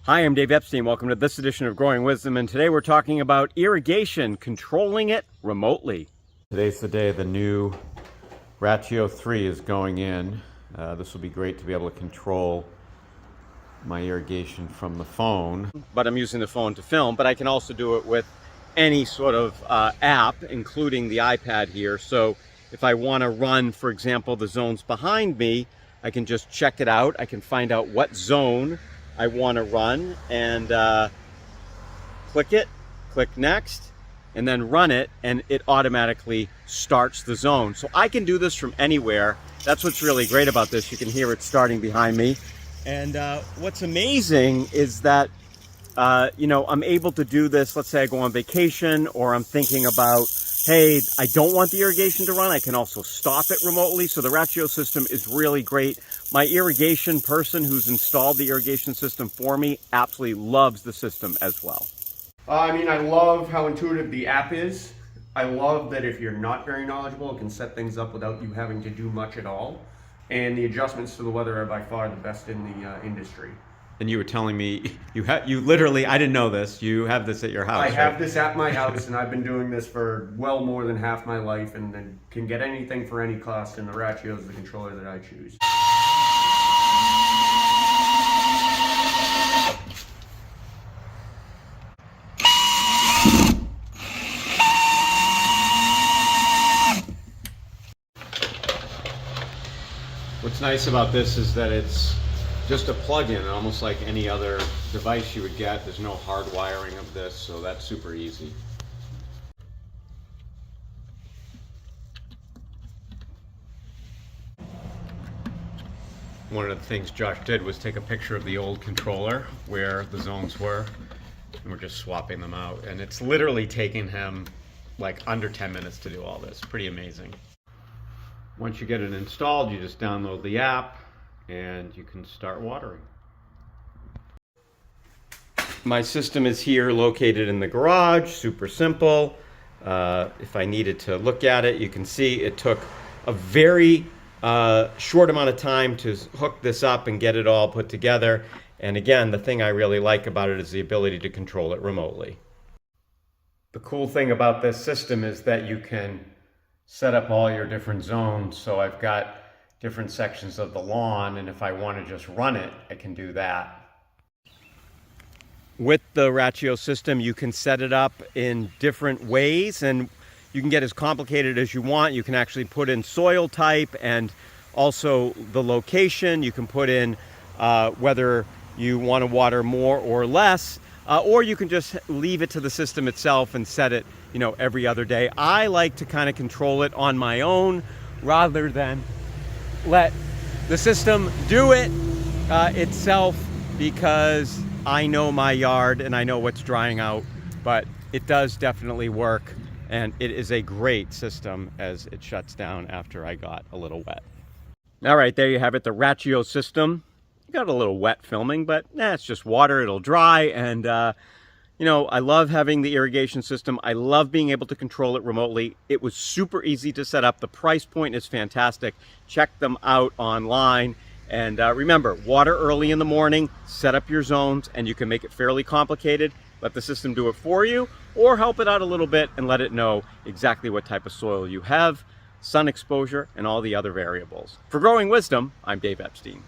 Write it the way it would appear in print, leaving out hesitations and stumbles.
Hi, I'm Dave Epstein. Welcome to this edition of Growing Wisdom, and today we're talking about irrigation, controlling it remotely. Today's the day the new Rachio 3 is going in. This will be great to be able to control my irrigation from the phone. But I'm using the phone to film, but I can also do it with any sort of app, including the iPad here. So if I want to run, for example, the zones behind me, I can just check it out. I can find out what zone I want to run and click next, and then run it, and it automatically starts the zone. So I can do this from anywhere. That's what's really great about this. You can hear it starting behind me. And what's amazing is that, I'm able to do this. Let's say I go on vacation, or I'm thinking about, hey, I don't want the irrigation to run. I can also stop it remotely. So the Rachio system is really great. My irrigation person who's installed the irrigation system for me absolutely loves the system as well. I love how intuitive the app is. I love that if you're not very knowledgeable, it can set things up without you having to do much at all. And the adjustments to the weather are by far the best in the industry. And you were telling me you literally, I didn't know this, you have this at your house. I have this at my house, and I've been doing this for well more than half my life, and can get anything for any cost, and the Rachio is the controller that I choose. What's nice about this is that it's just a plug-in, almost like any other device you would get. There's no hard wiring of this, so that's super easy. One of the things Josh did was take a picture of the old controller where the zones were, and we're just swapping them out. And it's literally taking him like under 10 minutes to do all this. Pretty amazing. Once you get it installed, you just download the app and you can start watering. My system is here located in the garage, super simple. If I needed to look at it, you can see it took a very short amount of time to hook this up and get it all put together. And again, the thing I really like about it is the ability to control it remotely. The cool thing about this system is that you can set up all your different zones. So I've got different sections of the lawn, and if I want to just run it, I can do that. With the Rachio system, you can set it up in different ways, and you can get as complicated as you want. You can actually put in soil type and also the location. You can put in whether you want to water more or less, or you can just leave it to the system itself and set it, every other day. I like to kind of control it on my own rather than let the system do it itself, because I know my yard and I know what's drying out. But it does definitely work, and it is a great system as it shuts down after I got a little wet. All right, there you have it, the Rachio system. Got a little wet filming, but it's just water, it'll dry. And I love having the irrigation system. I love being able to control it remotely. It was super easy to set up. The price point is fantastic. Check them out online. And remember, water early in the morning, set up your zones, and you can make it fairly complicated. Let the system do it for you, or help it out a little bit and let it know exactly what type of soil you have, sun exposure, and all the other variables. For Growing Wisdom, I'm Dave Epstein.